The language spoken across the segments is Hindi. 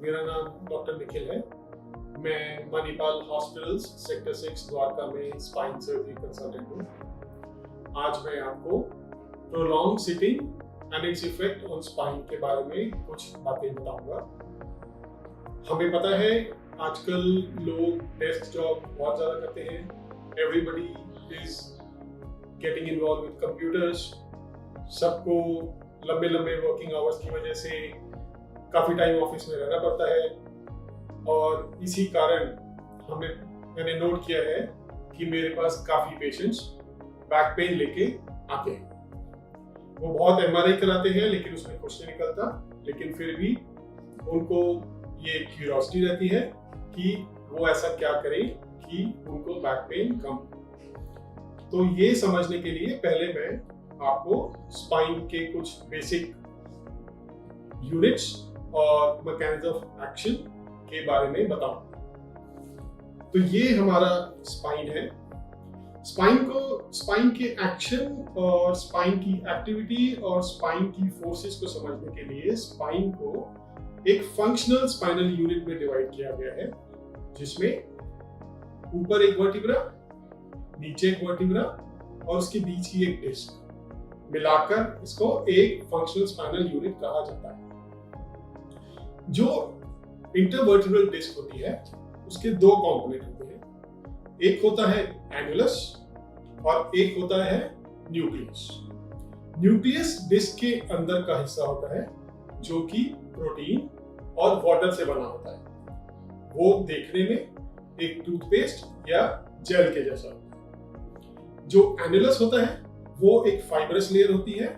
मेरा नाम डॉक्टर निखिल है। मैं मणिपाल हॉस्पिटल्स सेक्टर 6 द्वारका में स्पाइन सर्जरी कंसल्टेंट हूँ। आज मैं आपको prolong sitting and its effect on spine के बारे में कुछ बातें बताऊंगा। हमें पता है आजकल लोग डेस्क जॉब बहुत ज़्यादा करते हैं। Everybody is getting involve with computers. सबको लंबे लंबे वर्किंग आवर्स की वजह से काफ़ी टाइम ऑफिस में रहना पड़ता है और इसी कारण मैंने नोट किया है कि मेरे पास काफ़ी पेशेंट्स बैक पेन लेके आते हैं। वो बहुत एमआरआई कराते हैं लेकिन उसमें कुछ नहीं निकलता, लेकिन फिर भी उनको ये क्यूरियोसिटी रहती है कि वो ऐसा क्या करें कि उनको बैक पेन कम हो। तो ये समझने के लिए पहले मैं आपको स्पाइन के कुछ बेसिक यूनिट्स और मैकेनिज्म ऑफ एक्शन के बारे में बताऊं। तो ये हमारा स्पाइन है। स्पाइन के एक्शन और स्पाइन की एक्टिविटी और स्पाइन की फोर्सेस को समझने के लिए स्पाइन को एक फंक्शनल स्पाइनल यूनिट में डिवाइड किया गया है, जिसमें ऊपर एक वर्टिब्रा, नीचे एक वर्टिब्रा और उसके बीच की एक डिस्क मिलाकर इसको एक फंक्शनल स्पाइनल यूनिट कहा जाता है। जो इंटरवर्टिब्रल डिस्क होती है उसके दो कंपोनेंट होते हैं। एक होता है एन्युलस और एक होता है न्यूक्लियस। न्यूक्लियस डिस्क के अंदर का हिस्सा होता है जो कि प्रोटीन और वाटर से बना होता है। वो देखने में एक टूथपेस्ट या जेल के जैसा होता है। जो एन्युलस होता है वो एक फाइब्रस लेयर होती है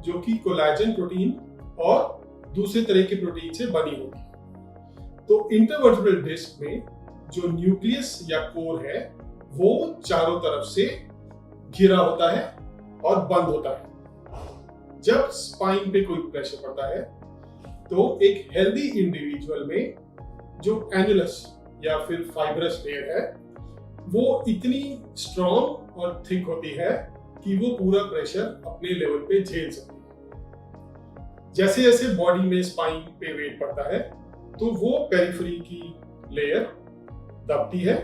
जो कि कोलेजन प्रोटीन और दूसरे तरह के प्रोटीन से बनी होती है। तो इंटरवर्टिब्रल डिस्क में जो न्यूक्लियस या कोर है वो चारों तरफ से घिरा होता है और बंद होता है। जब स्पाइन पे कोई प्रेशर पड़ता है तो एक हेल्दी इंडिविजुअल में जो एन्युलस या फिर फाइब्रस लेयर है वो इतनी स्ट्रॉन्ग और थिक होती है कि वो पूरा प्रेशर अपने लेवल पे झेल सकती है। जैसे जैसे बॉडी में स्पाइन पे वेट पड़ता है तो वो पेरिफेरी की लेयर दबती है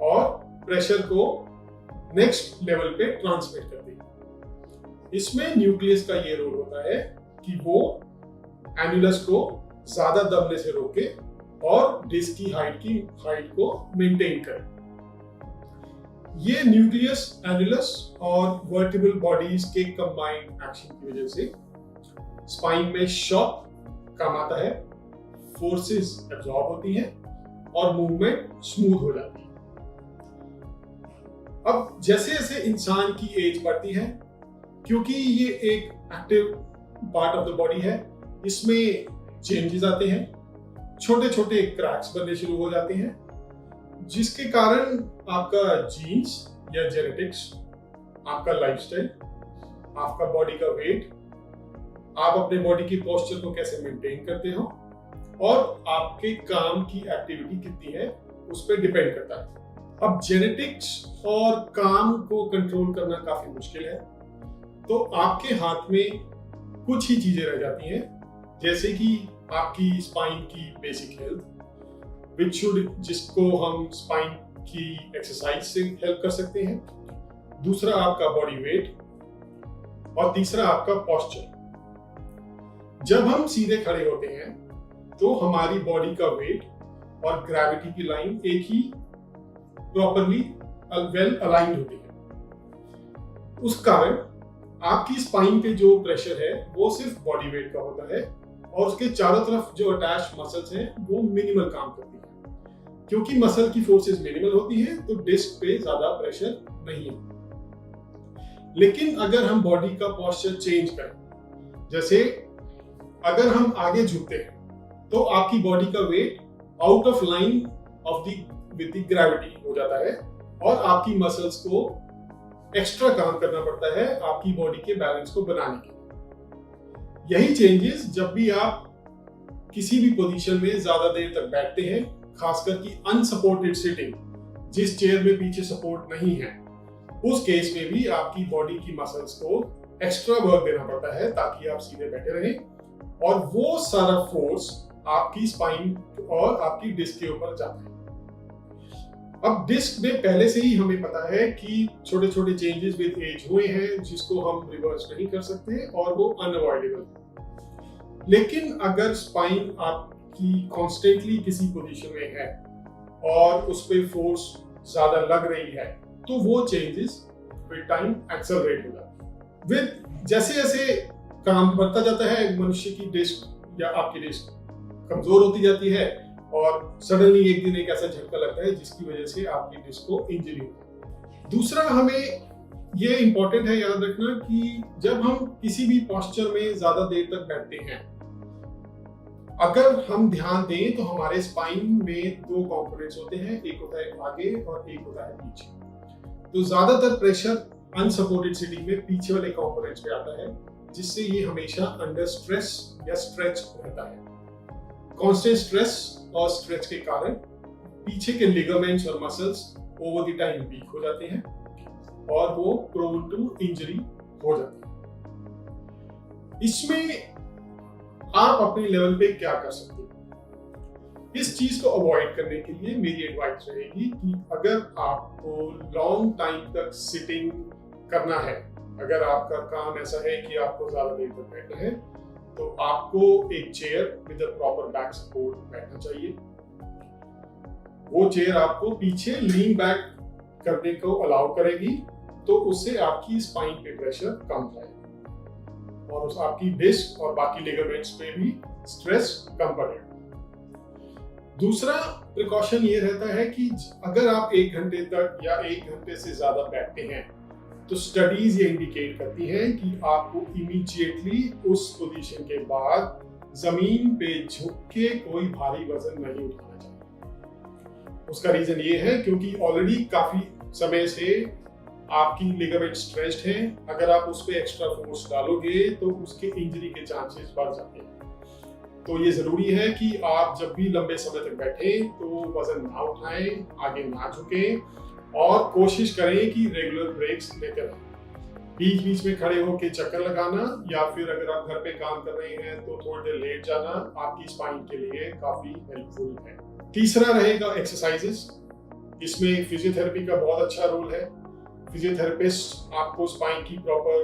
और प्रेशर को नेक्स्ट लेवल पे ट्रांसमिट करती है। इसमें न्यूक्लियस का ये रोल होता है कि वो एन्युलस को ज्यादा दबने से रोके और डिस्क की हाइट को मेंटेन करे। ये न्यूक्लियस, एन्युलस और वर्टिब्रल बॉडीज के कंबाइंड एक्शन की वजह से स्पाइन में शॉक कम आता है, फोर्सेस एब्जॉर्ब होती हैं और मूवमेंट स्मूथ हो जाती है। अब जैसे जैसे इंसान की एज बढ़ती है, क्योंकि ये एक active part of the body है, इसमें चेंजेस आते हैं, छोटे छोटे क्रैक्स बनने शुरू हो जाते हैं, जिसके कारण आपका जीन्स या जेनेटिक्स, आपका लाइफस्टाइल, आपका बॉडी का वेट, आप अपने बॉडी की पोस्चर को कैसे मेंटेन करते हो और आपके काम की एक्टिविटी कितनी है उस पर डिपेंड करता है। अब जेनेटिक्स और काम को कंट्रोल करना काफी मुश्किल है, तो आपके हाथ में कुछ ही चीजें रह जाती हैं, जैसे कि आपकी स्पाइन की बेसिक हेल्थ, जिसको हम स्पाइन की एक्सरसाइज से हेल्प कर सकते हैं, दूसरा आपका बॉडी वेट और तीसरा आपका पोस्चर। जब हम सीधे खड़े होते हैं तो हमारी बॉडी का वेट और ग्रेविटी की लाइन एक ही प्रॉपरली वेल अलाइंड होती है। उस कारण आपकी स्पाइन पे जो प्रेशर है वो सिर्फ बॉडी वेट का होता है और उसके चारों तरफ जो अटैच मसल्स हैं वो मिनिमल काम करती है। क्योंकि मसल की फोर्सेस मिनिमल होती है तो डिस्क पे ज्यादा प्रेशर नहीं है। लेकिन अगर हम बॉडी का पोस्चर चेंज करें, जैसे अगर हम आगे झुकते हैं तो आपकी बॉडी का weight out of line with the gravity हो जाता है और आपकी मसल्स को एक्स्ट्रा काम करना पड़ता है आपकी बॉडी के बैलेंस को बनाने के लिए। यही चेंजेस जब भी आप किसी भी पोजीशन में ज्यादा देर तक बैठते हैं, खासकर कि अनसपोर्टेड सिटिंग, जिस चेयर में पीछे सपोर्ट नहीं है, उस केस में भी आपकी बॉडी की मसल्स को एक्स्ट्रा वर्क देना पड़ता है ताकि आप सीधे बैठे रहें और वो सारा फोर्स आपकी स्पाइन और आपकी डिस्क के ऊपर जाता है। अब डिस्क में पहले से ही हमें पता है कि छोटे छोटे चेंजेस विद एज हुए हैं जिसको हम रिवर्स नहीं कर सकते और वो अनअवॉइडेबल है। लेकिन अगर स्पाइन आपकी कॉन्स्टेंटली किसी पोजीशन में है और उस पर फोर्स ज्यादा लग रही है तो वो चेंजेस विद टाइम एक्सेलरेट हो जाते हैं। विद जैसे जैसे काम बढ़ता जाता है मनुष्य की डिस्क या आपकी डिस्क कमजोर होती जाती है और सडनली एक दिन एक ऐसा झटका लगता है जिसकी वजह से आपकी डिस्क को इंजरी होती है। दूसरा हमें ये इंपॉर्टेंट है याद रखना कि जब हम किसी भी पोस्चर में ज्यादा देर तक बैठते हैं, अगर हम ध्यान दें तो हमारे स्पाइन में दो कंपोनेंट्स होते हैं, एक होता है आगे और एक होता है पीछे। तो ज्यादातर प्रेशर अनसपोर्टेड सिटिंग में पीछे वाले कंपोनेंट्स पे आता है, जिससे ये हमेशा अंडर स्ट्रेस या स्ट्रेच रहता है। कांस्टेंट स्ट्रेस और स्ट्रेच के कारण पीछे के लिगामेंट्स और muscles over the time weak हो जाते हैं और वो प्रोन टू इंजरी हो जाते हैं। इसमें आप अपने लेवल पे क्या कर सकते हैं? इस चीज को अवॉइड करने के लिए मेरी एडवाइस रहेगी कि अगर आपको लॉन्ग टाइम तक सिटिंग करना है, अगर आपका काम ऐसा है कि आपको ज्यादा देर तक बैठना है, तो आपको एक chair with a proper back support बैठना चाहिए। वो चेयर आपको पीछे लीन बैक करने को अलाउ करेगी, तो उससे आपकी स्पाइन पे प्रेशर कम जाएगा और उस आपकी डिस्क और बाकी लिगामेंट्स पे भी स्ट्रेस कम पड़ेगा। दूसरा प्रिकॉशन ये रहता है कि अगर आप 1 घंटे तक या 1 घंटे से ज्यादा बैठते हैं तो स्टडीज ये इंडिकेट करती हैं कि आपको इमीडिएटली उस पोजीशन के बाद जमीन पे झुक के कोई भारी वजन नहीं उठाना चाहिए। उसका रीजन ये है क्योंकि ऑलरेडी काफी समय से आपकी लिगामेंट स्ट्रेच्ड है। अगर आप उस पर एक्स्ट्रा फोर्स डालोगे तो उसके इंजरी के चांसेस बढ़ जाते हैं। तो ये जरूरी है कि आप जब भी लंबे समय तक बैठे तो वजन ना उठाएं, आगे ना झुकें और कोशिश करें कि रेगुलर ब्रेक्स लेते रहें। बीच बीच में खड़े होकर चक्कर लगाना या फिर अगर आप घर पे काम कर रहे हैं तो थोड़ी देर लेट जाना आपकी स्पाइन के लिए काफी हेल्पफुल है। तीसरा रहेगा एक्सरसाइजेस। इसमें फिजियोथेरेपी का बहुत अच्छा रोल है। फिजियोथेरेपिस्ट आपको स्पाइन की प्रॉपर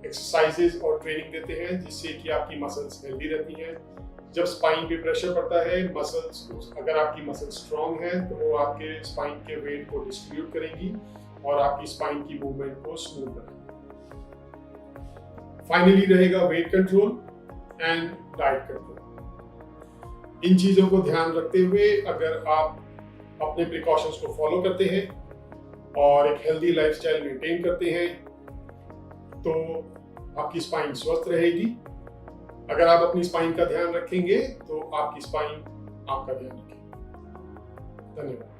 एक्सरसाइजेस और ट्रेनिंग देते हैं जिससे कि आपकी मसल्स हेल्दी रहती हैं। जब स्पाइन पे प्रेशर पड़ता है मसल्स, अगर आपकी मसल स्ट्रांग है तो वो आपके स्पाइन के वेट को डिस्ट्रीब्यूट करेंगी और आपकी स्पाइन की मूवमेंट को स्मूथ करेंगी। फाइनली रहेगा weight control and diet control. इन चीजों को ध्यान रखते हुए अगर आप अपने प्रिकॉशंस को फॉलो करते हैं और एक हेल्दी लाइफस्टाइल मेंटेन करते हैं तो आपकी स्पाइन स्वस्थ रहेगी। अगर आप अपनी स्पाइन का ध्यान रखेंगे तो आपकी स्पाइन आपका ध्यान रखेगी। धन्यवाद।